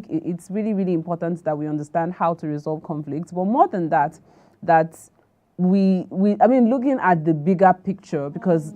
it's really, really important that we understand how to resolve conflicts. But more than that, I mean, looking at the bigger picture, because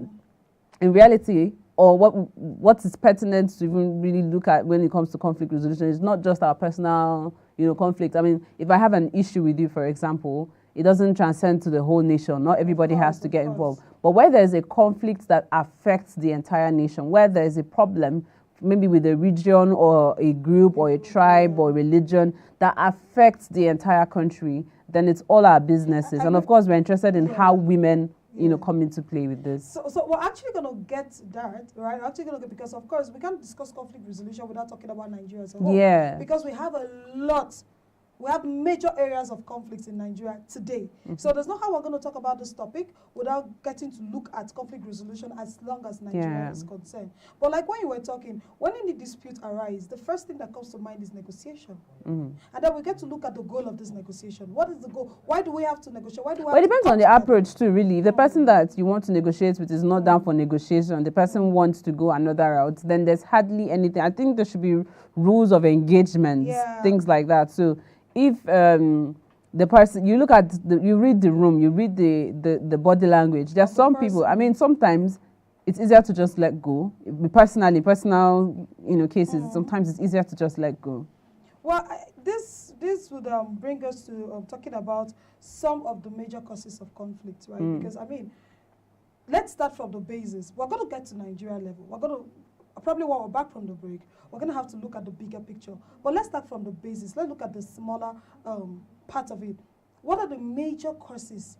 in reality, or what is pertinent to even really look at when it comes to conflict resolution is not just our personal, conflict. I mean, if I have an issue with you, for example, it doesn't transcend to the whole nation. Not everybody has to get involved. But where there's a conflict that affects the entire nation, where there's a problem, maybe with a region or a group or a tribe or religion that affects the entire country, then it's all our businesses. And of course, we're interested in how women, come into play with this. So we're actually going to get that, right? We're actually going to get, because of course, we can't discuss conflict resolution without talking about Nigeria as a whole. Yeah. Because we have we have major areas of conflicts in Nigeria today. So there's no how we're going to talk about this topic without getting to look at conflict resolution as long as Nigeria is concerned. But like when you were talking, when any dispute arises, the first thing that comes to mind is negotiation. And then we get to look at the goal of this negotiation. What is the goal? Why do we have to negotiate? Why do we have it depends on the approach too, really. If the person that you want to negotiate with is not down for negotiation, the person wants to go another route, then there's hardly anything. I think there should be rules of engagement, things like that. So if the person, you look at you read the room, you read the body language. There are some people, I mean, sometimes it's easier to just let go. Personal cases, sometimes it's easier to just let go. Well, this would bring us to talking about some of the major causes of conflict, right? Because, I mean, let's start from the basis. We're going to get to Nigeria level. We're going to, probably when we're back from the break, we're going to have to look at the bigger picture. But let's start from the basis. Let's look at the smaller part of it. What are the major causes,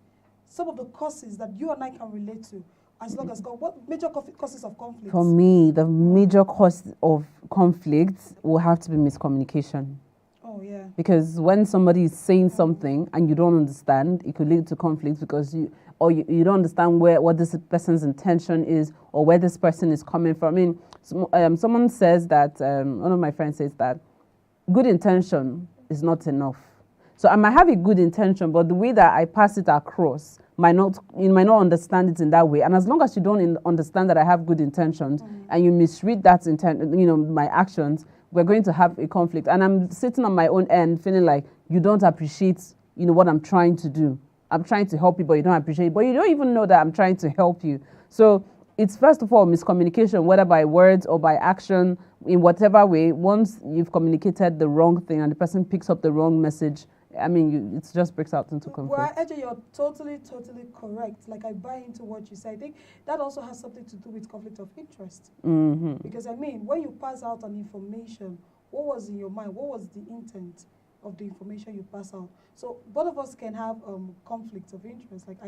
some of the causes that you and I can relate to, as long as what major causes of conflict? For me, the major cause of conflict will have to be miscommunication. Oh, yeah. Because when somebody is saying something and you don't understand, it could lead to conflict because you don't understand what this person's intention is or where this person is coming from. I mean, someone says that, one of my friends says that good intention is not enough. So I might have a good intention, but the way that I pass it across you might not understand it in that way. And as long as you don't understand that I have good intentions and you misread that my actions, we're going to have a conflict. And I'm sitting on my own end feeling like you don't appreciate, what I'm trying to do. I'm trying to help you, but you don't appreciate it. But you don't even know that I'm trying to help you. So it's first of all miscommunication, whether by words or by action, in whatever way. Once you've communicated the wrong thing and the person picks up the wrong message, I mean, it just breaks out into conflict. Well, actually, you're totally correct. Like, I buy into what you say. I think that also has something to do with conflict of interest. Because, I mean, when you pass out an information, what was in your mind? What was the intent of the information you pass out? So both of us can have conflicts of interest. Like,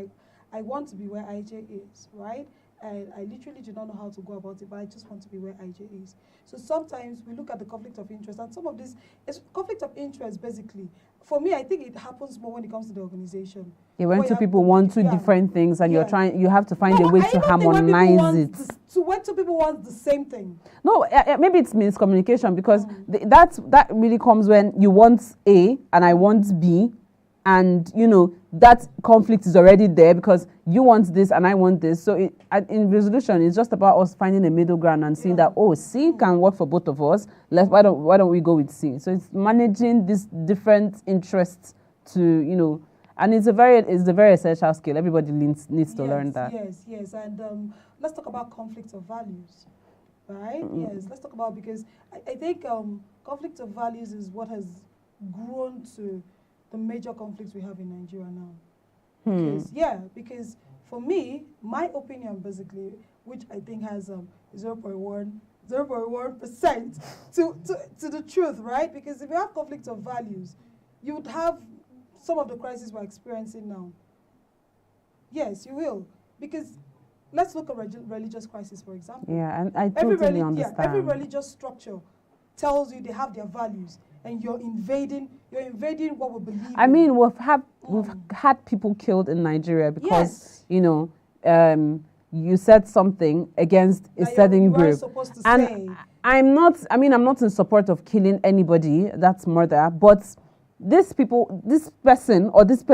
I want to be where IJ is, right? And I literally do not know how to go about it, but I just want to be where IJ is. So sometimes we look at the conflict of interest, and some of this is conflict of interest, basically. For me, I think it happens more when it comes to the organization. Yeah, when two people want two different things, and you have to find a way to harmonize it. So when two people want the same thing? No, maybe it's miscommunication, because that really comes when you want A and I want B, and that conflict is already there because you want this and I want this. So in resolution, it's just about us finding a middle ground and seeing that C can work for both of us. Why don't we go with C? So it's managing these different interests to and it's a very essential skill. Everybody needs to learn that. Yes, and let's talk about conflicts of values, right? Yes, let's talk about, because I think conflict of values is what has grown to the major conflicts we have in Nigeria now. Because for me, my opinion basically, which I think has 0.1% to the truth, right? Because if you have conflict of values, you would have some of the crises we're experiencing now. Yes, you will. Because let's look at religious crisis, for example. Yeah, and I totally understand. Every religious structure tells you they have their values, and you're invading what we believe in. I mean, we've had people killed in Nigeria because you said something against a certain group. And I'm not in support of killing anybody. That's murder. But this person or this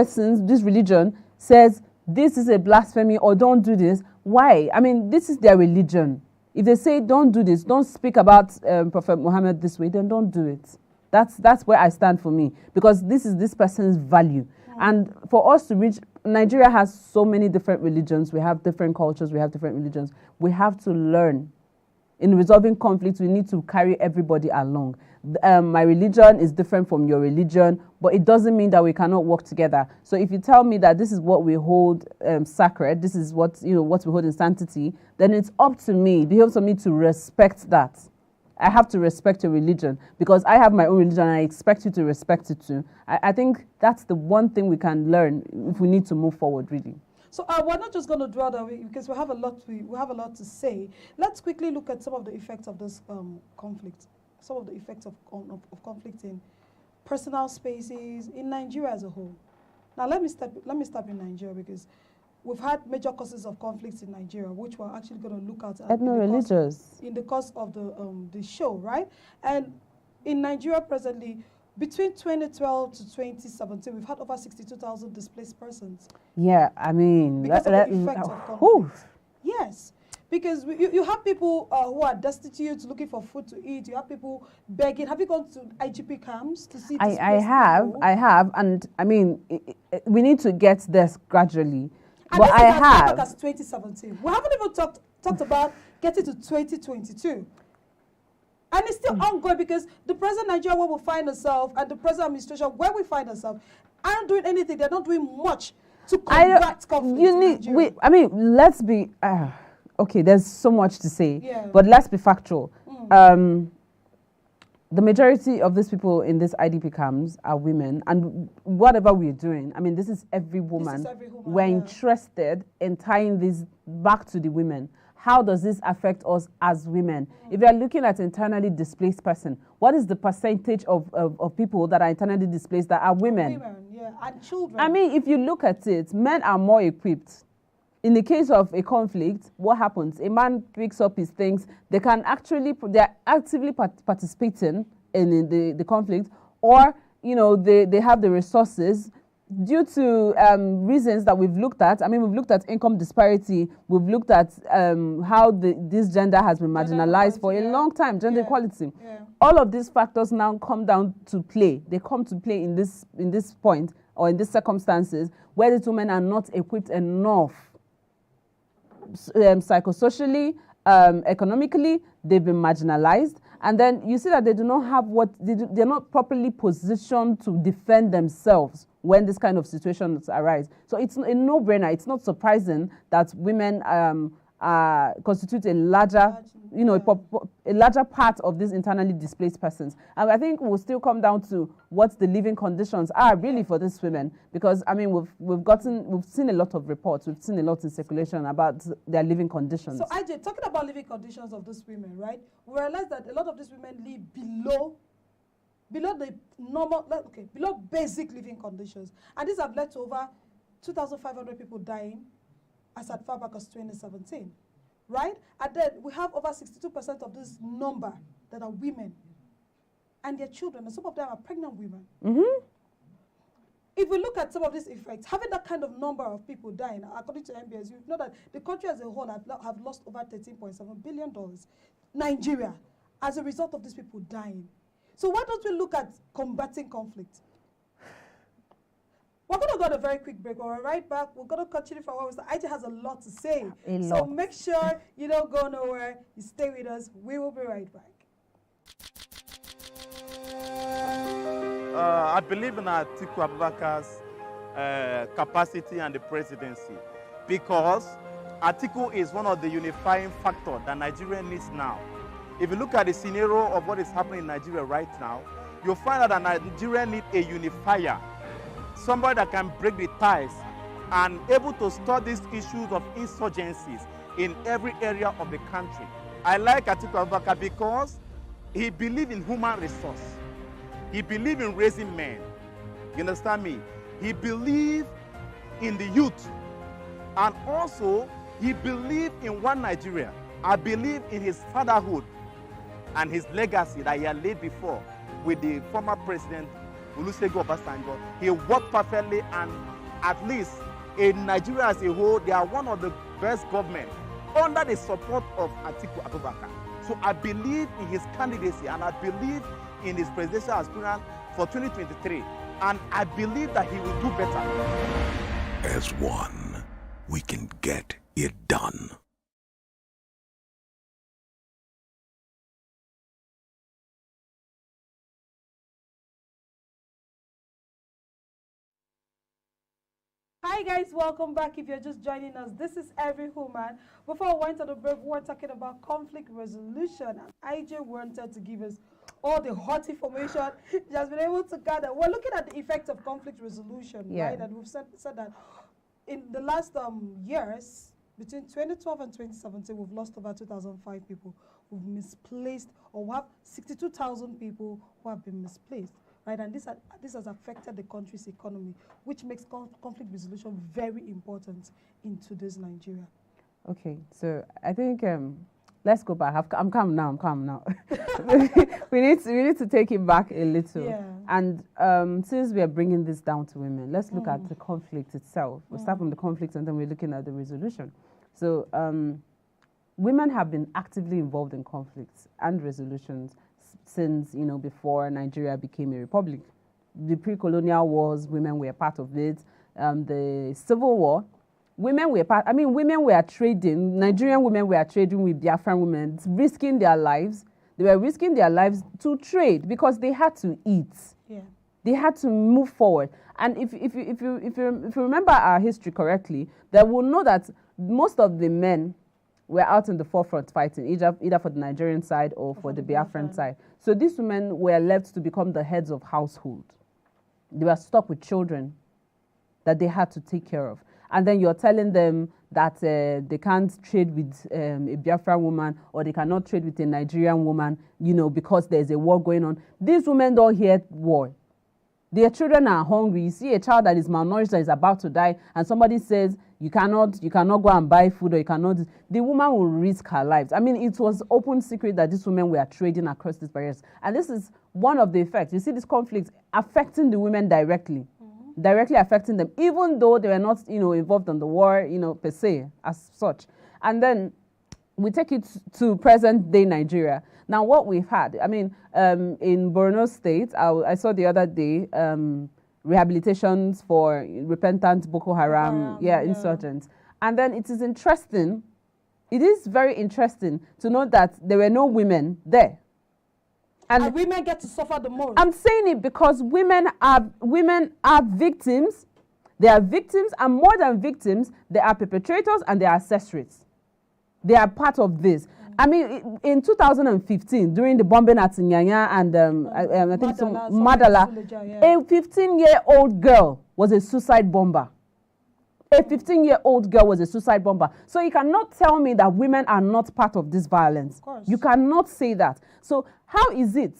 religion says this is a blasphemy or don't do this. Why? I mean, this is their religion. If they say don't do this, don't speak about Prophet Muhammad this way, then don't do it. That's where I stand for me, because this is this person's value. And for us to reach, Nigeria has so many different religions. We have different cultures. We have different religions. We have to learn. In resolving conflicts, we need to carry everybody along. My religion is different from your religion, but it doesn't mean that we cannot work together. So if you tell me that this is what we hold sacred, this is what we hold in sanctity, then it's up to me, it behoves on me to respect that. I have to respect your religion because I have my own religion and I expect you to respect it too. I think that's the one thing we can learn if we need to move forward, really. So we're not just going to dwell on it because we have a lot to say. Let's quickly look at some of the effects of this conflict, some of the effects of conflict in personal spaces in Nigeria as a whole. Now let me start in Nigeria because we've had major causes of conflicts in Nigeria, which we're actually going to look at ethno-religious in the course of the show, right? And in Nigeria presently, between 2012 to 2017, we've had over 62,000 displaced persons. Yeah, I mean, because of the effect of conflict. Yes, because you have people who are destitute, looking for food to eat. You have people begging. Have you gone to IGP camps to see displaced people? I have, and I mean, we need to get this gradually. And but this I is have. As 2017. We haven't even talked about getting to 2022. And it's still ongoing because the present Nigeria where we find ourselves and the present administration where we find ourselves aren't doing anything. They're not doing much to combat conflict in Nigeria. Let's be, okay, there's so much to say, but let's be factual. The majority of these people in these IDP camps are women, and whatever we're doing, I mean, this is every woman. We're interested in tying this back to the women. How does this affect us as women? If you're looking at internally displaced person, what is the percentage of people that are internally displaced that are women? Women, yeah, and children. I mean, if you look at it, men are more equipped. In the case of a conflict, what happens? A man picks up his things. They're actively participating in the conflict, or they have the resources. Due to reasons that we've looked at, I mean, we've looked at income disparity, we've looked at how this gender has been marginalized for a long time, gender equality. Yeah. All of these factors now come down to play. They come to play in this point or in these circumstances where these women are not equipped enough. Psychosocially, economically, they've been marginalized. And then you see that they do not have they're not properly positioned to defend themselves when this kind of situations arise. So it's a no-brainer. It's not surprising that women constitute a larger, a larger part of these internally displaced persons. And I think we'll still come down to what the living conditions are really for these women, because I mean we've seen a lot of reports, we've seen a lot in circulation about their living conditions. So IJ, talking about living conditions of these women, right? We realize that a lot of these women live below the normal, below basic living conditions. And these have led to over 2,500 people dying as at far back as 2017, right? And then we have over 62% of this number that are women and their children, and some of them are pregnant women. Mm-hmm. If we look at some of these effects, having that kind of number of people dying, according to MBS, you know that the country as a whole have lost over $13.7 billion, Nigeria, as a result of these people dying. So why don't we look at combating conflict? We're going to go on a very quick break. When we're right back, we're going to continue from what we started. IJ has a lot to say. So make sure you don't go nowhere. You stay with us. We will be right back. I believe in Atiku Abubakar's capacity and the presidency, because Atiku is one of the unifying factors that Nigeria needs now. If you look at the scenario of what is happening in Nigeria right now, you'll find out that Nigeria needs a unifier, somebody that can break the ties and able to stop these issues of insurgencies in every area of the country. I like Atiku Abubakar because he believes in human resource. He believes in raising men. You understand me? He believes in the youth. And also, he believes in one Nigeria. I believe in his fatherhood and his legacy that he had laid before with the former president, Olusegun Obasanjo. He worked perfectly, and at least in Nigeria as a whole, they are one of the best government under the support of Atiku Abubakar. So I believe in his candidacy, and I believe in his presidential aspirant for 2023. And I believe that he will do better. As one, we can get it done. Hi guys, welcome back. If you're just joining us, this is Every Woman. Before I went on the break, we were talking about conflict resolution, and IJ wanted to give us all the hot information she has been able to gather. We're looking at the effects of conflict resolution, right? And we've said that in the last years, between 2012 and 2017, we've lost over 2,005 people who've misplaced, or we have 62,000 people who have been misplaced. Right, and this has affected the country's economy, which makes conflict resolution very important in today's Nigeria. Okay, so I think let's go back. I'm calm now. we need to take it back a little. Yeah. And since we are bringing this down to women, let's look at the conflict itself. We'll start from the conflict, and then we're looking at the resolution. So women have been actively involved in conflicts and resolutions since, before Nigeria became a republic. The pre-colonial wars, women were part of it. The Civil War, women were trading. Nigerian women were trading with Biafran women, risking their lives. They were risking their lives to trade because they had to eat. Yeah. They had to move forward. And if you remember our history correctly, then we'll know that most of the men were out in the forefront fighting, either for the Nigerian side or for the Biafran side. So these women were left to become the heads of household. They were stuck with children that they had to take care of. And then you're telling them that they can't trade with a Biafran woman, or they cannot trade with a Nigerian woman, because there's a war going on. These women don't hear war. Their children are hungry. You see a child that is malnourished, that is about to die, and somebody says, you cannot go and buy food, or you cannot. The woman will risk her lives. I mean, it was open secret that these women were trading across these barriers. And this is one of the effects. You see this conflict affecting the women directly, directly affecting them, even though they were not, involved in the war, per se, as such. And then we take it to present day Nigeria. Now, what we've had, in Borno State, I saw the other day, rehabilitations for repentant Boko Haram, insurgents. And then it is very interesting to know that there were no women there. And women get to suffer the most. I'm saying it because women are victims. They are victims, and more than victims, they are perpetrators and they are accessories. They are part of this. I mean, in 2015, during the bombing at Nyanya and I think Madala, a 15-year-old girl was a suicide bomber. A 15-year-old girl was a suicide bomber. So you cannot tell me that women are not part of this violence. Of course. You cannot say that. So how is it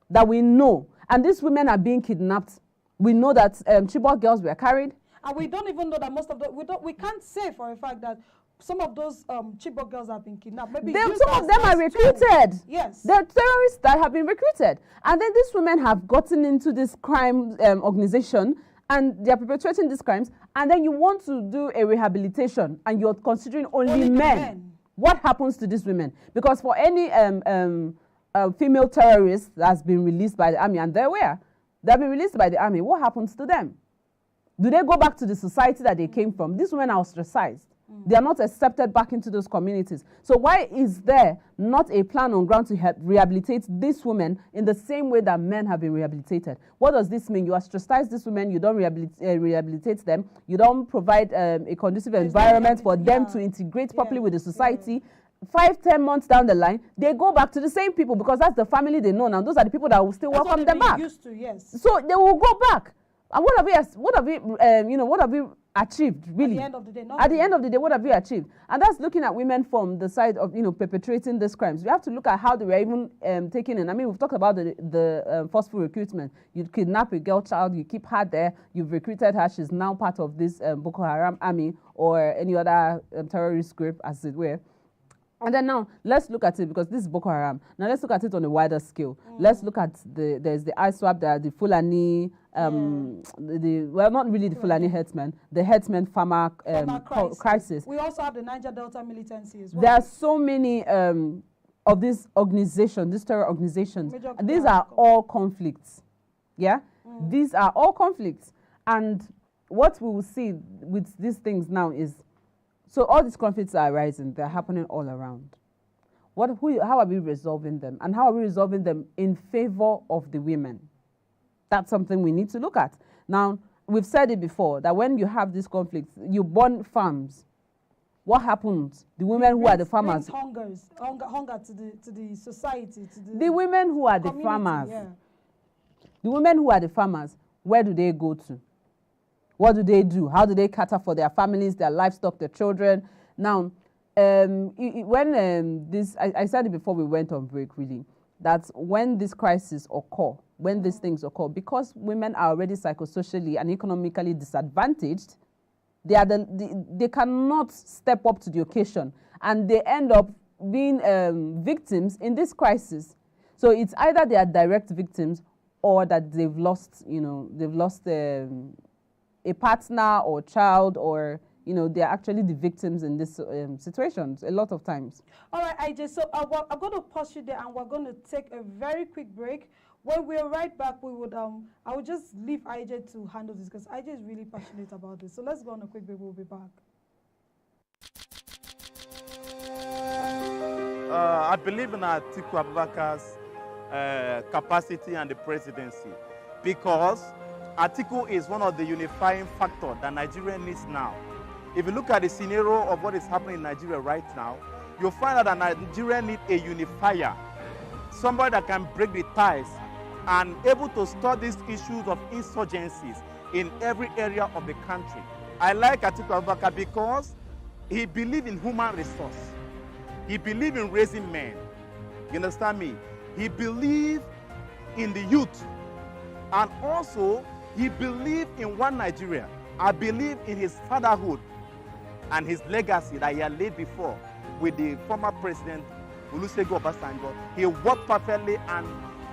that we know, and these women are being kidnapped? We know that Chibok girls were carried. And we don't even know that most of we can't say for a fact that some of those Chibok girls have been kidnapped. Maybe some of them are recruited. Yes. They're terrorists that have been recruited. And then these women have gotten into this crime organization, and they're perpetrating these crimes. And then you want to do a rehabilitation, and you're considering only men. What happens to these women? Because for any female terrorist that's been released by the army, and they've been released by the army, what happens to them? Do they go back to the society that they came from? These women are ostracized. They are not accepted back into those communities. So why is there not a plan on ground to help rehabilitate these women in the same way that men have been rehabilitated? What does this mean? You ostracize these women, you don't rehabilitate them, you don't provide a conducive environment for them to integrate properly with the society. 5-10 months down the line, they go back to the same people because that's the family they know now. Those are the people that will still welcome them back. Used to, yes. So they will go back. And what have we achieved, really? At the end of the day, nothing. At the end of the day, what have we achieved? And that's looking at women from the side of, perpetrating these crimes. We have to look at how they were even taken in. I mean, we've talked about the forceful recruitment. You kidnap a girl child, you keep her there, you've recruited her, she's now part of this Boko Haram army or any other terrorist group, as it were. And then now, let's look at it, because this is Boko Haram. Now, let's look at it on a wider scale. Let's look at there's the ISWAP, there are the Fulani, well, not really the Fulani herdsmen, the herdsmen farmer crisis. We also have the Niger Delta militancy as well. There are so many of this organization, this terror organizations, Major these are all conflicts. Yeah? These are all conflicts. And what we will see with these things now is, so all these conflicts are arising, they're happening all around. How are we resolving them? And how are we resolving them in favor of the women? That's something we need to look at. Now, we've said it before, that when you have these conflicts, you burn farms. What happens? The women who are the farmers. Hunger to the society, to the women who are the farmers. Yeah. The women who are the farmers, where do they go to? What do they do? How do they cater for their families, their livestock, their children? Now, when I said it before we went on break, really, that when this crisis occur, when these things occur, because women are already psychosocially and economically disadvantaged, they cannot step up to the occasion, and they end up being victims in this crisis. So it's either they are direct victims or that they've lost a partner or child, or they're actually the victims in this situations a lot of times. All right, IJ, so I'm going to pause you there and we're going to take a very quick break. When we're right back, I would just leave IJ to handle this because IJ is really passionate about this. So let's go on a quick break. We'll be back. I believe in Atiku Abubakar's capacity and the presidency, because Atiku is one of the unifying factors that Nigeria needs now. If you look at the scenario of what is happening in Nigeria right now, you'll find out that Nigeria needs a unifier, somebody that can break the ties and able to stop these issues of insurgencies in every area of the country. I like Atiku Abubakar because he believes in human resource. He believes in raising men. You understand me? He believes in the youth. And also, he believes in one Nigeria. I believe in his fatherhood and his legacy that he had laid before with the former president, Olusegun Obasanjo. He worked perfectly, and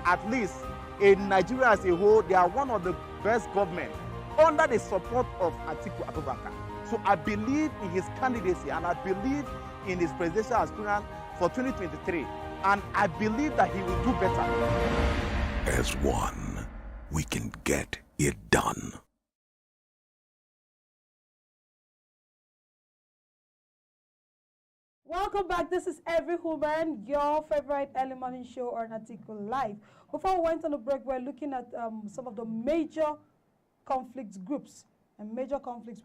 at least in Nigeria as a whole, they are one of the best governments under the support of Atiku Abubakar. So I believe in his candidacy, and I believe in his presidential aspirant for 2023. And I believe that he will do better. As one, we can get it done. Welcome back. This is Every Woman, your favorite early morning show on AtikuLive. Before we went on a break, we're looking at some of the major conflict groups and major conflicts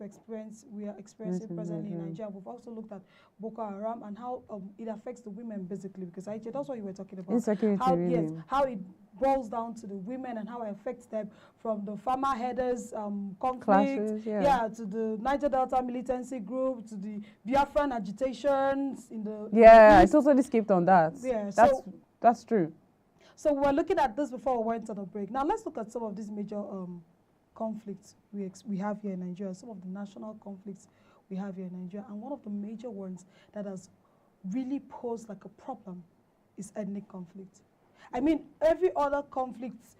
we are experiencing presently in Nigeria. We've also looked at Boko Haram and how it affects the women basically, because that's what you were talking about. Insecurity, how, really. Yes, how it boils down to the women and how it affects them, from the farmer headers conflict, clashes, to the Niger Delta militancy group, to the Biafran agitations in the I totally skipped on that. Yeah, that's true. So we were looking at this before we went on a break. Now let's look at some of these major conflicts we have here in Nigeria, some of the national conflicts we have here in Nigeria. And one of the major ones that has really posed like a problem is ethnic conflict. I mean, every other conflict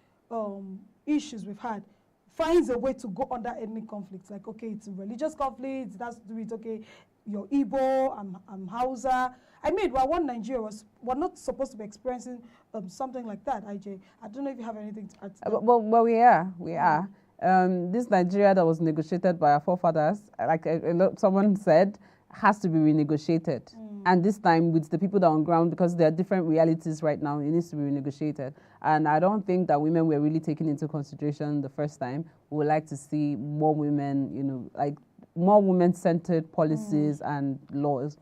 issues we've had finds a way to go under ethnic conflicts. Like, okay, it's a religious conflict, that's to do with, okay, you're Igbo, I'm Hausa. I mean, we're one Nigeria, we're not supposed to be experiencing something like that, IJ. I don't know if you have anything to add to that. Well, we are. This Nigeria that was negotiated by our forefathers, like someone said, has to be renegotiated. And this time with the people that are on ground, because there are different realities right now, it needs to be renegotiated. And I don't think that women were really taken into consideration the first time. We would like to see more women, like more women-centered policies and laws.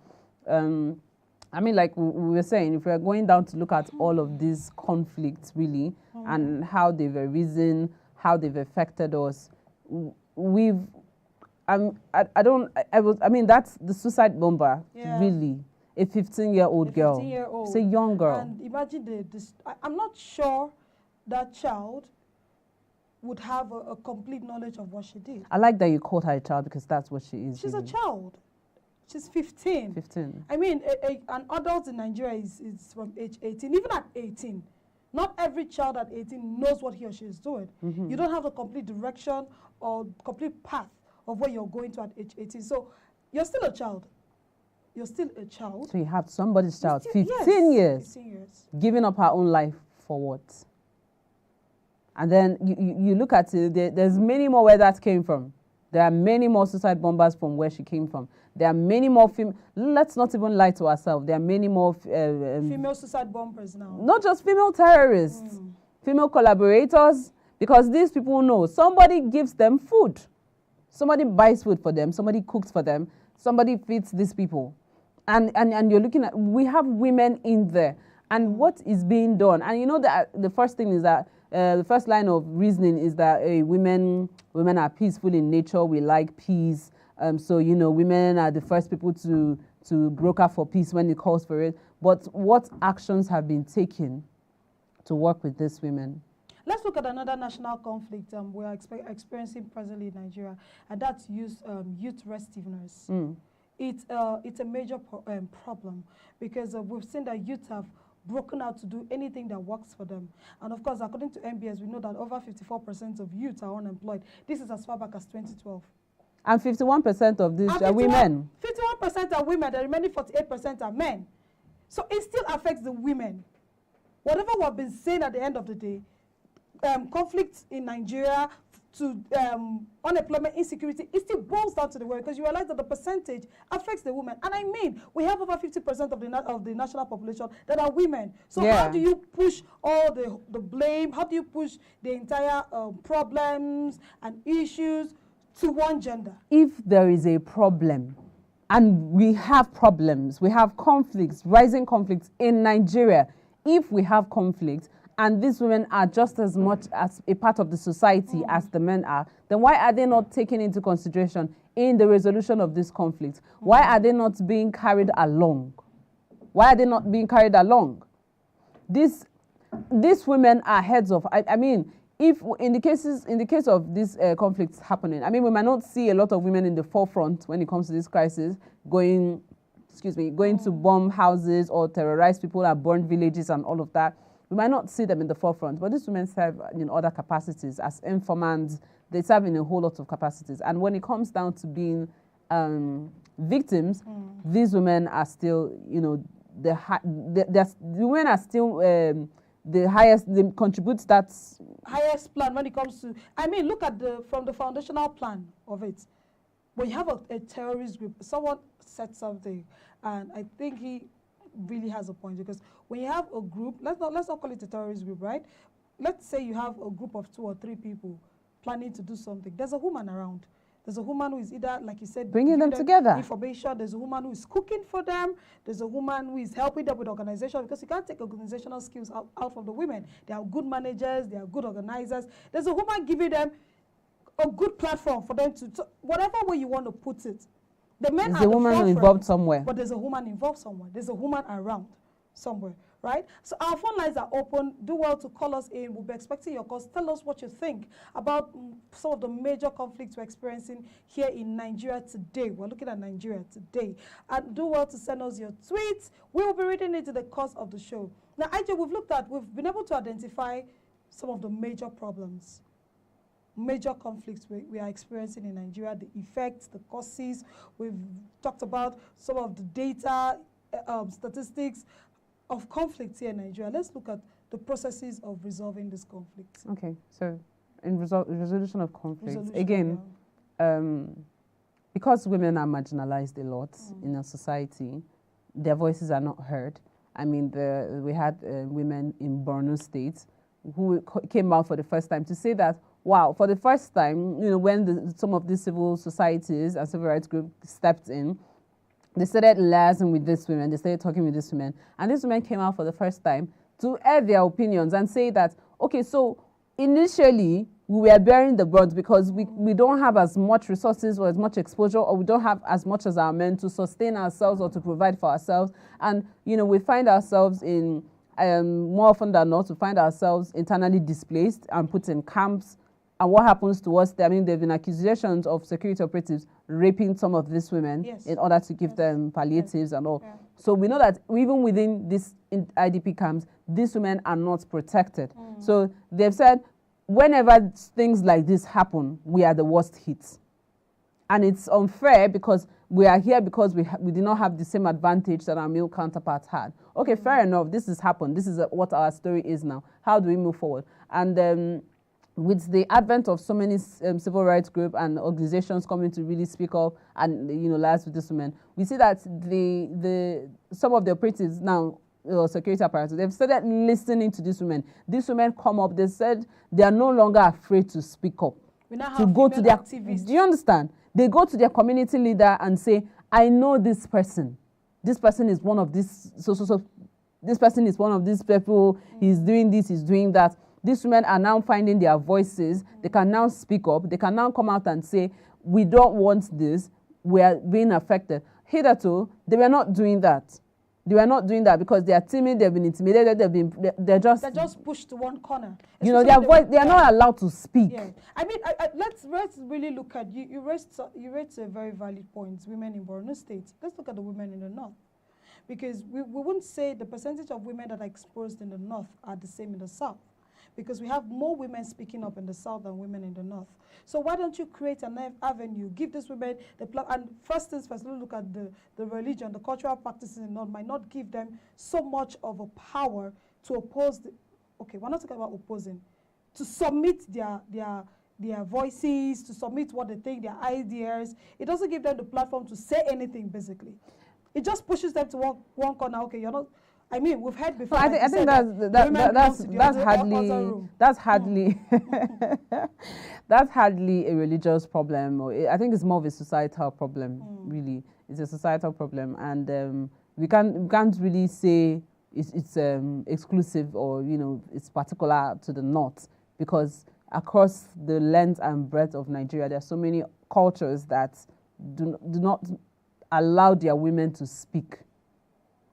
I mean, like we were saying, if we're going down to look at all of these conflicts, really, and how they've arisen, how they've affected us, that's the suicide bomber, really. A 15-year-old girl. 15-year-old. It's a young girl. And imagine I'm not sure that child would have a complete knowledge of what she did. I like that you called her a child, because that's what she is. She's really. a child. She's 15. 15. I mean, an adult in Nigeria is from age 18. Even at 18, not every child at 18 knows what he or she is doing. You don't have a complete direction or complete path of where you're going to at age 18. So you're still a child. you're still a child. So you have somebody's child, Still- 15 years, 15 years. giving up her own life for what? And then you look at it, there's many more where that came from. There are many more suicide bombers from where she came from. There are many more let's not even lie to ourselves. There are many more Female suicide bombers now. not just female terrorists, female collaborators, because these people know somebody gives them food. Somebody buys food for them, somebody cooks for them, somebody feeds these people. And you're looking at, we have women in there. And what is being done? And you know that the first thing is that the first line of reasoning is that women are peaceful in nature. We like peace. So, you know, women are the first people to broker for peace when it calls for it. But what actions have been taken to work with these women? Let's look at another national conflict we are experiencing presently in Nigeria, and that's youth restiveness. It's a major problem because we've seen that youth have broken out to do anything that works for them. And of course, according to MBS, we know that over 54% of youth are unemployed. This is as far back as 2012. And 51% of these are women. 51% are women, the remaining 48% are men. So it still affects the women. Whatever we've been saying at the end of the day, conflicts in Nigeria to unemployment, insecurity, it still boils down to the women, because you realize that the percentage affects the women. And I mean, we have over 50% of the national population that are women. So how do you push all the blame? How do you push the entire problems and issues to one gender? If there is a problem, and we have problems, we have conflicts, rising conflicts in Nigeria, if we have conflicts, and these women are just as much as a part of the society as the men are, then why are they not taken into consideration in the resolution of this conflict? Why are they not being carried along? Why are they not being carried along? These women are heads of, I mean, if in the case of these conflicts happening, I mean, we might not see a lot of women in the forefront when it comes to this crisis, going to bomb houses or terrorize people and burn villages and all of that. We might not see them in the forefront, but these women serve in other capacities as informants. They serve in a whole lot of capacities. And when it comes down to being victims, these women are still, you know, the women are still the highest. They contribute that highest plan when it comes to. I mean, look at from the foundational plan of it. When you have a terrorist group, someone said something, and I think he really has a point, because when you have a group, let's not call it a terrorist group, right? Let's say you have a group of 2 or 3 people planning to do something. There's a woman around. There's a woman who is either, like you said, bringing them together. Information. There's a woman who is cooking for them. There's a woman who is helping them with organization, because you can't take organizational skills out from the women. They are good managers. They are good organizers. There's a woman giving them a good platform for them to whatever way you want to put it. The men are the woman involved somewhere. But there's a woman involved somewhere. There's a woman around somewhere, right? So our phone lines are open. Do well to call us in. We'll be expecting your calls. Tell us what you think about some of the major conflicts we're experiencing here in Nigeria today. We're looking at Nigeria today. And do well to send us your tweets. We will be reading it in the course of the show. Now, IJ, we've been able to identify some of the major problems, major conflicts we are experiencing in Nigeria, the effects, the causes. We've talked about some of the data, statistics of conflicts here in Nigeria. Let's look at the processes of resolving this conflict. Okay, so in resolution of conflicts, again, because women are marginalized a lot in our society, their voices are not heard. I mean, we had women in Borno State who came out for the first time to say that, wow, for the first time, you know, when some of these civil societies and civil rights groups stepped in, they started liaising with these women, they started talking with these women, and these women came out for the first time to air their opinions and say that, okay, so initially we were bearing the brunt because we don't have as much resources or as much exposure, or we don't have as much as our men to sustain ourselves or to provide for ourselves. And, you know, we find ourselves in, more often than not, we find ourselves internally displaced and put in camps. And what happens to us? I mean, there have been accusations of security operatives raping some of these women in order to give them palliatives and all. Yeah. So we know that even within these IDP camps, these women are not protected. So they've said, whenever things like this happen, we are the worst hit. And it's unfair because we are here because we did not have the same advantage that our male counterparts had. Okay, fair enough. This has happened. This is what our story is now. How do we move forward? And with the advent of so many civil rights groups and organizations coming to really speak up and, lives with these women, we see that some of the operatives now, security apparatus, they've started listening to these women. These women come up, they said they are no longer afraid to speak up. To go to their activists. Do you understand? They go to their community leader and say, I know this person. This person is one of these, this person is one of these people, he's doing this, he's doing that. These women are now finding their voices. They can now speak up. They can now come out and say, we don't want this. We are being affected. Hitherto, they were not doing that. They were not doing that because they are timid, they've been intimidated, they're just pushed to one corner. Their voice, they are not allowed to speak. Yeah. I mean, let's really look at, you raised a very valid point, women in Borno State. Let's look at the women in the north. Because we wouldn't say the percentage of women that are exposed in the north are the same in the south. Because we have more women speaking up in the south than women in the north. So why don't you create an avenue, give these women the platform, and first things first, look at the religion, the cultural practices in the north might not give them so much of a power to oppose, we're not talking about opposing, to submit their voices, to submit what they think, their ideas. It doesn't give them the platform to say anything, basically. It just pushes them to one corner. Okay, you're not... I mean, we've heard before. No, I think that's hardly that's hardly a religious problem. Or I think it's more of a societal problem. Really, it's a societal problem, and we can't really say it's exclusive or it's particular to the north, because across the length and breadth of Nigeria, there are so many cultures that do not allow their women to speak.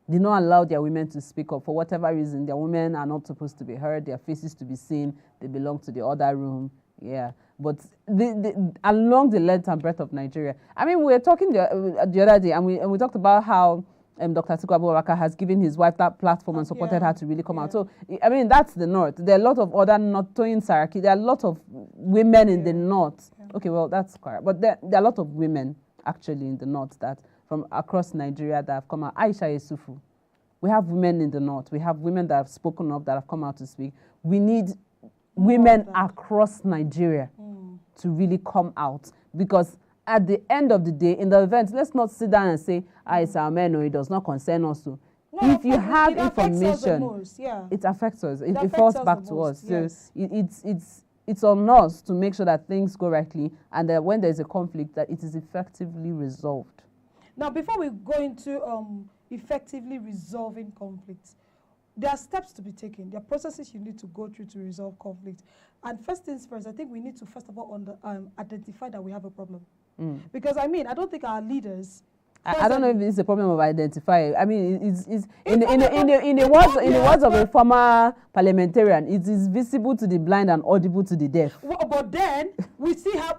They don't allow their women to speak up for whatever reason. Their women are not supposed to be heard, their faces to be seen, they belong to the other room. Yeah. But along the length and breadth of Nigeria. I mean, we were talking the other day, and we talked about how Dr. Atiku has given his wife that platform and supported her to really come out. So, I mean, that's the north. There are a lot of other North, Toyin Saraki, there are a lot of women in the north. Okay, well, that's correct. But there are a lot of women, actually, in the north that from across Nigeria that have come out. Aisha Yusufu. We have women in the north. We have women that have spoken up, that have come out to speak. We need women across Nigeria to really come out, because at the end of the day, in the event, let's not sit down and say, it's our men, or it does not concern us. No, if you have information, it affects us. It falls back to us. Yes. So it's on us to make sure that things go rightly, and that when there's a conflict, that it is effectively resolved. Now, before we go into effectively resolving conflicts, there are steps to be taken. There are processes you need to go through to resolve conflict. And first things first, I think we need to first of all identify that we have a problem. Because, I mean, I don't think our leaders... I don't know if it's a problem of identifying. I mean, it's in the words of a former parliamentarian, it is visible to the blind and audible to the deaf. Well, but then we still have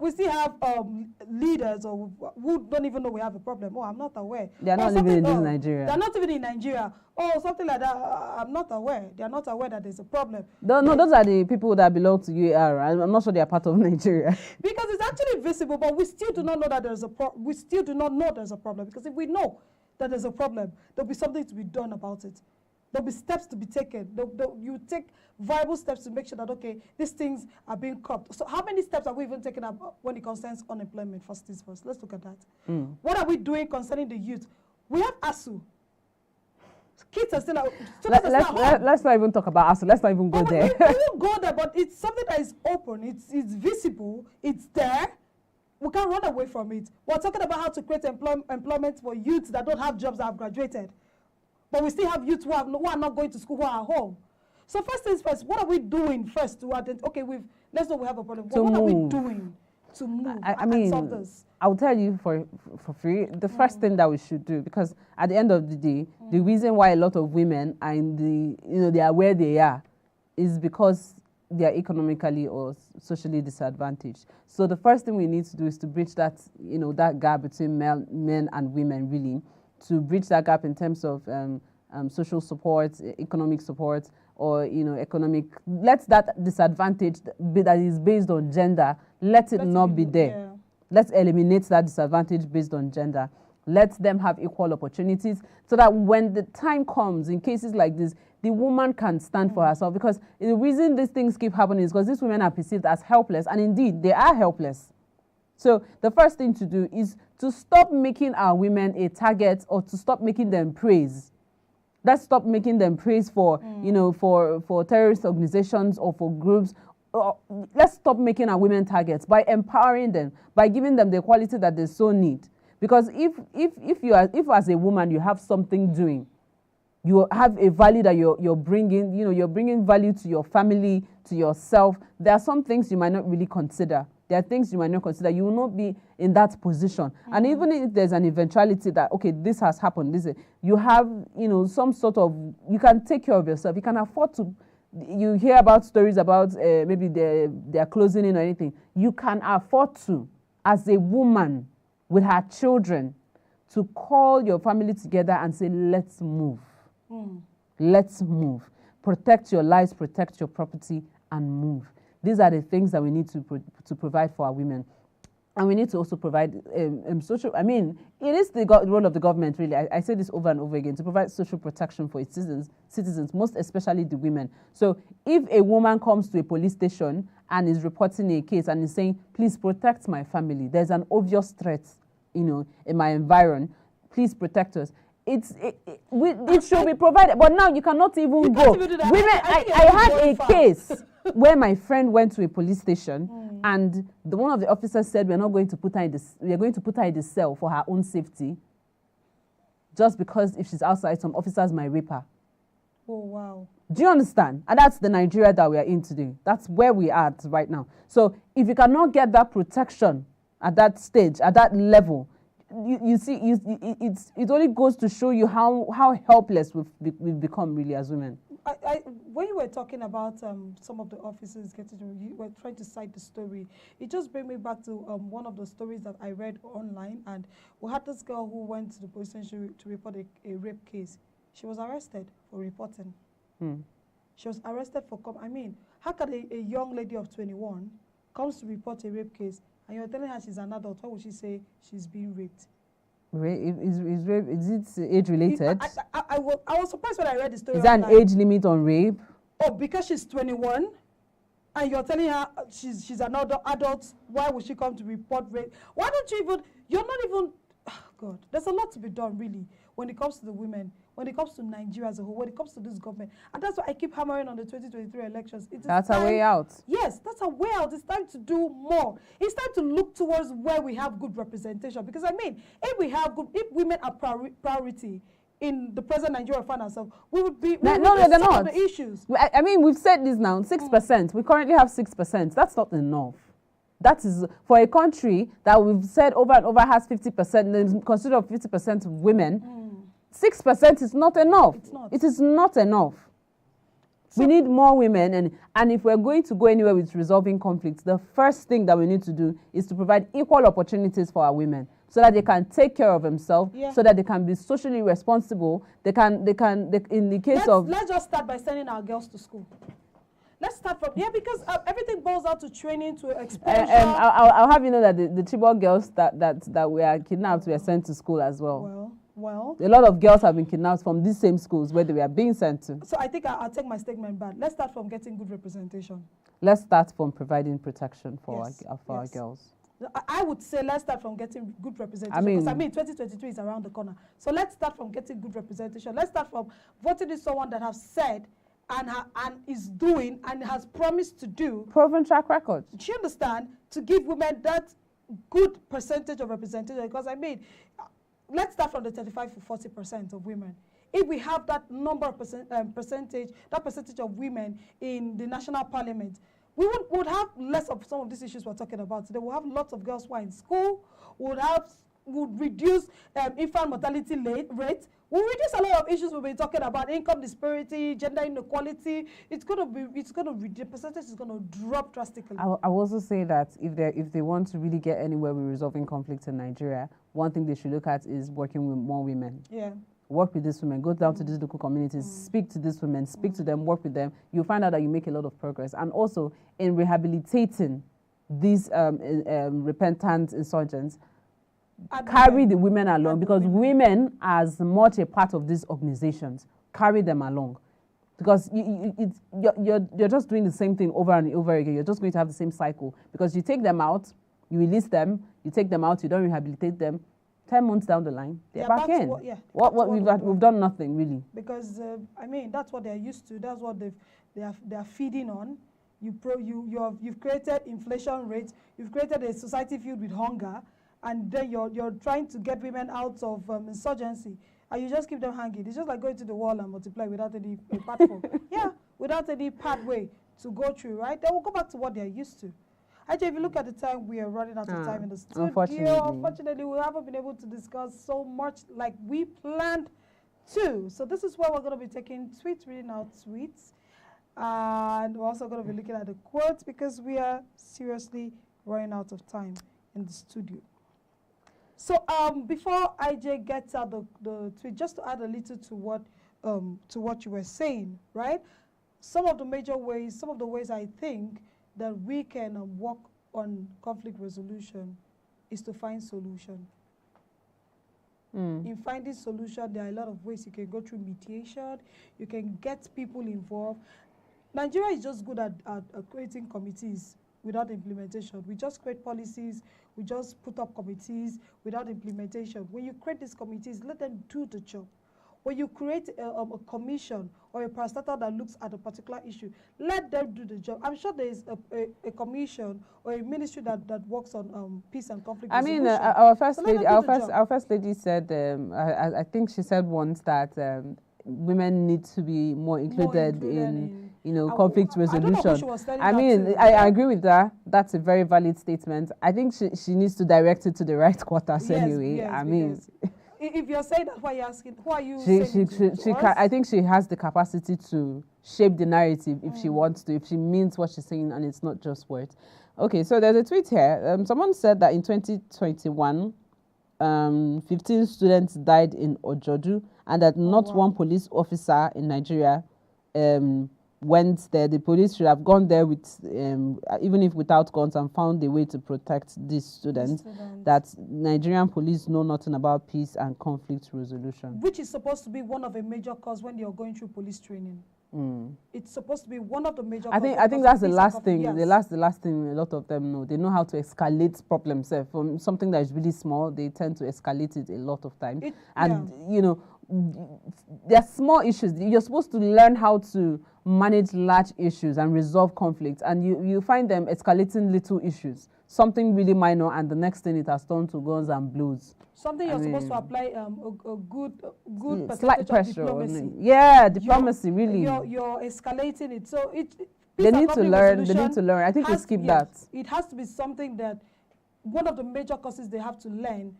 leaders who don't even know we have a problem. Oh, I'm not aware. They are not living in this Nigeria. They're not even in Nigeria. Oh, something like that. I'm not aware. They are not aware that there's a problem. No, those are the people that belong to UAR. I'm not sure they are part of Nigeria. Because it's actually visible, but we still do not know that there's a problem. We still do not know there's a problem. Because if we know that there's a problem, there'll be something to be done about it. There'll be steps to be taken. You take viable steps to make sure that, okay, these things are being curbed. So how many steps are we even taking up when it concerns unemployment? First things first. Let's look at that. What are we doing concerning the youth? We have ASU. Kids are still out. Let's not even talk about ASU. Let's not even go there. We won't go there, but it's something that is open. It's visible. It's there. We can't run away from it. We're talking about how to create employment for youths that don't have jobs that have graduated. But we still have youths who are not going to school, who are at home. So first things first, what are we doing first to identify? Okay, let's know we have a problem. What are we doing to move and solve this? I'll tell you for free, the first thing that we should do, because at the end of the day, the reason why a lot of women are they are where they are is because they are economically or socially disadvantaged. So the first thing we need to do is to bridge that, that gap between men and women, really, to bridge that gap in terms of social support, economic support, or economic. Let that disadvantage that is based on gender, let it not be there. Let's eliminate that disadvantage based on gender. Let them have equal opportunities so that when the time comes, in cases like this, the woman can stand for herself. Because the reason these things keep happening is because these women are perceived as helpless, and indeed, they are helpless. So the first thing to do is to stop making our women a target, or to stop making them praise. Let's stop making them praise for, you know, for terrorist organizations or for groups. Let's stop making our women targets by empowering them, by giving them the quality that they so need. Because if as a woman you have something doing, you have a value that you're bringing, you know, you're bringing value to your family, to yourself. There are some things you might not really consider. There are things you might not consider. You will not be in that position. And even if there's an eventuality that, okay, this has happened, you have, you know, some sort of, you can take care of yourself. You can afford to, you hear about stories about maybe they're closing in or anything. You can afford to, as a woman with her children, to call your family together and say, let's move. Let's move. Protect your lives, protect your property, and move. These are the things that we need to provide for our women. And we need to also provide social, I mean, it is the role of the government, really. I say this over and over again, to provide social protection for its citizens, most especially the women. So if a woman comes to a police station and is reporting a case and is saying, please protect my family, there's an obvious threat, you know, in my environment, please protect us. It should be provided, but now you cannot even go. Women, I had a case where my friend went to a police station, and one of the officers said, we're going to put her in the cell for her own safety, just because if she's outside, some officers might rape her. Oh, wow. Do you understand? And that's the Nigeria that we are in today. That's where we are at right now. So if you cannot get that protection at that stage, at that level, you see, it only goes to show you how helpless we've become, really, as women. When you were talking about some of the officers you were trying to cite the story, it just brings me back to one of the stories that I read online. And we had this girl who went to the police station to report a rape case. She was arrested for reporting. She was arrested for how can a young lady of 21 comes to report a rape case, and you're telling her she's an adult? Why would she say she's being raped? Is it age related? I was surprised when I read the story. Is there an age limit on rape? Oh, because she's 21 and you're telling her she's an adult, why would she come to report rape? Why don't you even, you're not even, God, there's a lot to be done, really, when it comes to the women, when it comes to Nigeria as a whole, when it comes to this government. And that's why I keep hammering on the 2023 elections. That's a way out. Yes, that's a way out. It's time to do more. It's time to look towards where we have good representation. Because, if women are priority in the present Nigeria find ourselves, we would be they're not. The issues. We've said this now, 6%. We currently have 6%. That's not enough. That is, for a country that we've said over and over has 50%, and consider 50% women, 6% is not enough. It's not. It is not enough. So we need more women, and if we're going to go anywhere with resolving conflicts, the first thing that we need to do is to provide equal opportunities for our women, so that they can take care of themselves, so that they can be socially responsible. They can in the case of... Let's just start by sending our girls to school. Let's start from because everything boils out to training, to exposure. I'll have you know that the Chibok girls that were kidnapped were sent to school as well. Well, a lot of girls have been kidnapped from these same schools where they were being sent to. So I think I'll take my statement back. Let's start from getting good representation. Let's start from providing protection for our girls. I would say let's start from getting good representation. Because 2023 is around the corner. So let's start from getting good representation. Let's start from voting in someone that has said and is doing and has promised to do. Proven track record. Do you understand? To give women that good percentage of representation. Because let's start from the 35 to 40% of women. If we have that number of percentage of women in the national parliament, we would have less of some of these issues we're talking about today. We'll have lots of girls who are in school. Would reduce infant mortality rate. We'll reduce a lot of issues we've been talking about: income disparity, gender inequality. The percentage is going to drop drastically. I will also say that if they want to really get anywhere with resolving conflicts in Nigeria, one thing they should look at is working with more women. Yeah. Work with these women, go down to these local communities, speak to these women, speak to them, work with them. You'll find out that you make a lot of progress. And also in rehabilitating these repentant insurgents, carry the women along, because women are as much a part of these organizations. Carry them along, because you're just doing the same thing over and over again. You're just going to have the same cycle, because you take them out, you release them, you take them out, you don't rehabilitate them. 10 months down the line, they're back in. What we've done nothing really. Because I mean, that's what they're used to. That's what they are feeding on. You've created inflation rates. You've created a society filled with hunger, and then you're trying to get women out of insurgency, and you just keep them hanging. It's just like going to the wall and multiply without any platform. Yeah, without any pathway to go through. Right? They will go back to what they're used to. Actually, if you look at the time, we are running out of time in the studio. Unfortunately, we haven't been able to discuss so much like we planned to. So this is where we're going to be taking tweets, reading out tweets. And we're also going to be looking at the quotes, because we are seriously running out of time in the studio. So before IJ gets out the tweet, just to add a little to what you were saying, right? Some of the ways I think that we can work on conflict resolution is to find solution. In finding solution, there are a lot of ways. You can go through mediation, you can get people involved. Nigeria is just good at creating committees without implementation. We just create policies, we just put up committees without implementation. When you create these committees, let them do the job. When you create a commission or a parastatal that looks at a particular issue, let them do the job. I'm sure there is a commission or a ministry that works on peace and conflict resolution. I mean, our first lady said, I think she said once that women need to be more included in conflict resolution. I mean, I agree with that. That's a very valid statement. I think she needs to direct it to the right quarters anyway. Yes, I mean, if you're saying that, why are you asking? Who are you I think she has the capacity to shape the narrative if she wants to, if she means what she's saying and it's not just words. Okay, so there's a tweet here. Someone said that in 2021, 15 students died in Ojodu, and that not one police officer in Nigeria went there. The police should have gone there with, even if without guns, and found a way to protect these students. That Nigerian police know nothing about peace and conflict resolution. Which is supposed to be one of a major cause when you're going through police training. It's supposed to be one of the major causes. I think that's the last thing. Yes. The last thing a lot of them know. They know how to escalate problems. From something that is really small, they tend to escalate it a lot of times. There are small issues. You're supposed to learn how to manage large issues and resolve conflicts, and you find them escalating little issues, something really minor, and the next thing it has turned to guns and blows. Something you're supposed to apply a good slight pressure. Diplomacy. Diplomacy, really. You're escalating it. So they need to learn. They need to learn. I think we skip that. It has to be something that one of the major courses they have to learn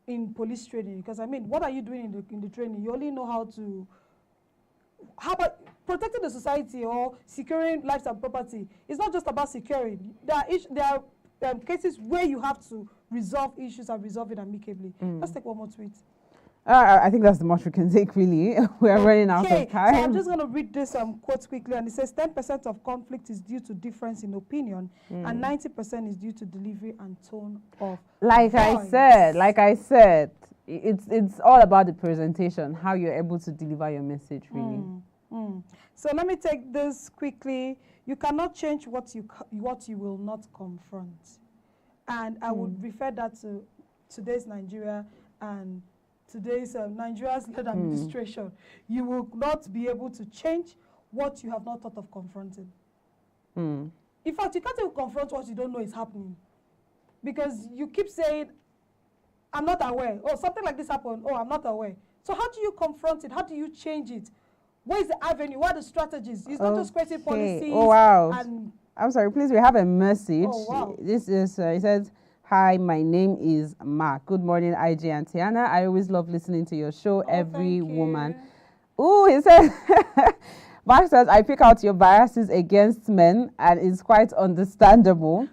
in police training. Because I mean, what are you doing in the training? You only know how about protecting the society or securing lives and property. It's not just about securing. There are cases where you have to resolve issues and resolve it amicably. Let's take one more tweet. I think that's the much we can take, really. We are running out of time. So I'm just going to read this quote quickly. And it says, 10% of conflict is due to difference in opinion, and 90% is due to delivery and tone of Like I said, it's all about the presentation, how you're able to deliver your message, really. So let me take this quickly. You cannot change what you will not confront. And I would refer that to today's Nigeria and today's Nigeria's led administration. You will not be able to change what you have not thought of confronting. In fact, you can't even confront what you don't know is happening. Because you keep saying, I'm not aware. Oh, something like this happened. Oh, I'm not aware. So how do you confront it? How do you change it? Where is the avenue? What are the strategies? It's not just creating policies. Oh, wow. I'm sorry, please, we have a message. Oh, wow. This is, it says, hi, my name is Mark. Good morning, IJ and Tiana. I always love listening to your show, every woman. Oh, he says, Mark says, I pick out your biases against men, and it's quite understandable.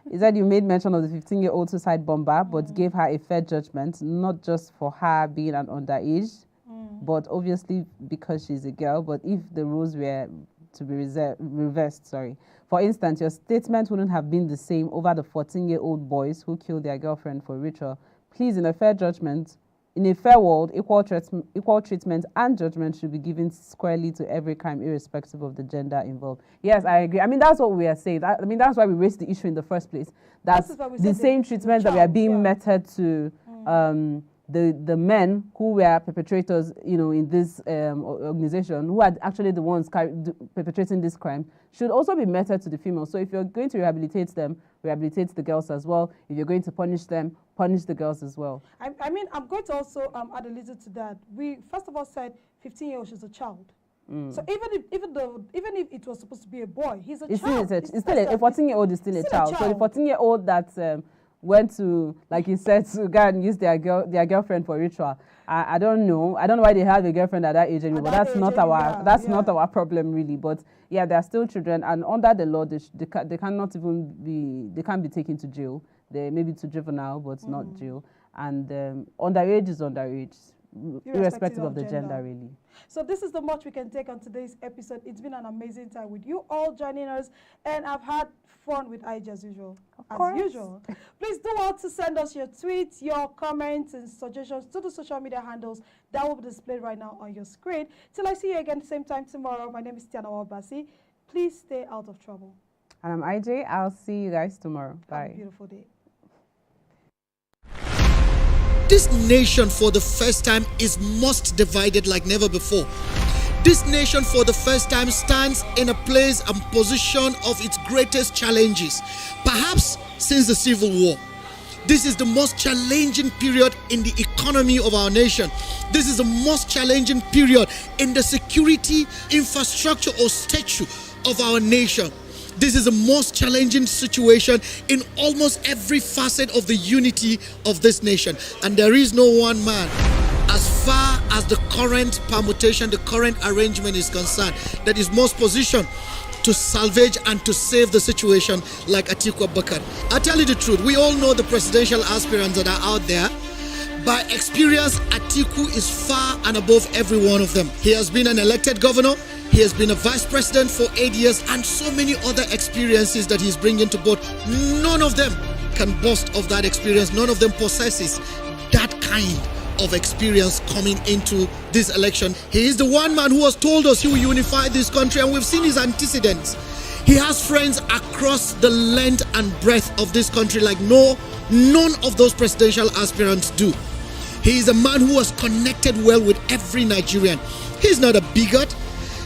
He said you made mention of the 15-year-old suicide bomber, but gave her a fair judgment, not just for her being an underage, but obviously because she's a girl. But if the rules were to be reversed. Sorry. For instance, your statement wouldn't have been the same over the 14-year-old boys who killed their girlfriend for ritual. Please, in a fair judgment, in a fair world, equal treatment and judgment should be given squarely to every crime, irrespective of the gender involved. Yes, I agree. I mean, that's what we are saying. I mean, that's why we raised the issue in the first place. That's the same treatment that we are being meted to the men who were perpetrators, in this organization, who are actually the ones perpetrating this crime, should also be meted to the females. So if you're going to rehabilitate them, rehabilitate the girls as well. If you're going to punish them, punish the girls as well. I mean, I'm going to also add a little to that. We first of all said 15-year-old is a child. So even if it was supposed to be a boy, he's a child. A 14-year-old is still a child. So the 14-year-old that went to, like you said, to go and use their girlfriend for ritual. I don't know. I don't know why they have a girlfriend at that age anymore. But that's not our problem really. But yeah, they are still children, and under the law, they cannot even be taken to jail. They may be to juvenile, but not jail. And underage is underage, irrespective of the gender really. So this is the much we can take on today's episode. It's been an amazing time with you all joining us, and I've had fun with IG as usual. Please do want to send us your tweets, your comments, and suggestions to the social media handles that will be displayed right now on your screen. Till I see you again same time tomorrow. My name is Tiana Wabasi. Please stay out of trouble. And I'm IJ. I'll see you guys tomorrow. Bye. Have a beautiful day. This nation for the first time is most divided like never before. This nation for the first time stands in a place and position of its greatest challenges, perhaps since the Civil War. This is the most challenging period in the economy of our nation. This is the most challenging period in the security, infrastructure, or stature of our nation. This is the most challenging situation in almost every facet of the unity of this nation. And there is no one man, as far as the current permutation, the current arrangement is concerned, that is most positioned to salvage and to save the situation like Atiku Abubakar. I tell you the truth, we all know the presidential aspirants that are out there. By experience, Atiku is far and above every one of them. He has been an elected governor. He has been a vice president for 8 years, and so many other experiences that he's bringing to board. None of them can boast of that experience. None of them possesses that kind of experience coming into this election. He is the one man who has told us he will unify this country, and we've seen his antecedents. He has friends across the length and breadth of this country like none of those presidential aspirants do. He is a man who has connected well with every Nigerian. He's not a bigot.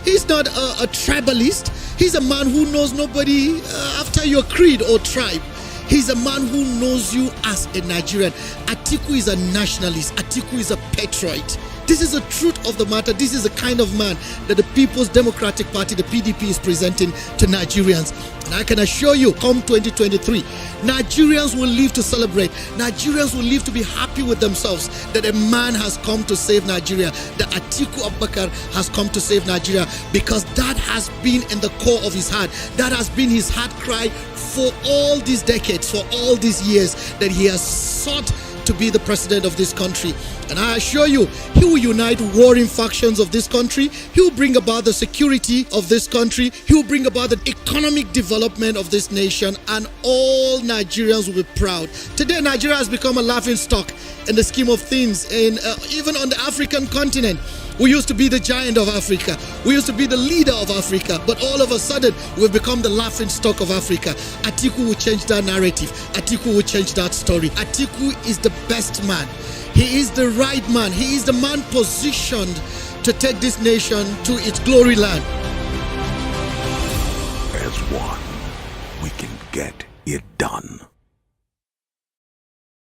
He's not a tribalist. He's a man who knows nobody after your creed or tribe. He's a man who knows you as a Nigerian. Atiku is a nationalist. Atiku is a patriot. This is the truth of the matter. This is the kind of man that the People's Democratic Party, the PDP, is presenting to Nigerians. And I can assure you, come 2023, Nigerians will live to celebrate. Nigerians will live to be happy with themselves that a man has come to save Nigeria, that Atiku Abubakar has come to save Nigeria, because that has been in the core of his heart. That has been his heart cry for all these decades, for all these years that he has sought to be the president of this country. And I assure you, he will unite warring factions of this country. He will bring about the security of this country. He will bring about the economic development of this nation, and all Nigerians will be proud. Today, Nigeria has become a laughing stock in the scheme of things, even on the African continent. We used to be the giant of Africa. We used to be the leader of Africa. But all of a sudden, we've become the laughing stock of Africa. Atiku will change that narrative. Atiku will change that story. Atiku is the best man. He is the right man. He is the man positioned to take this nation to its glory land. As one, we can get it done.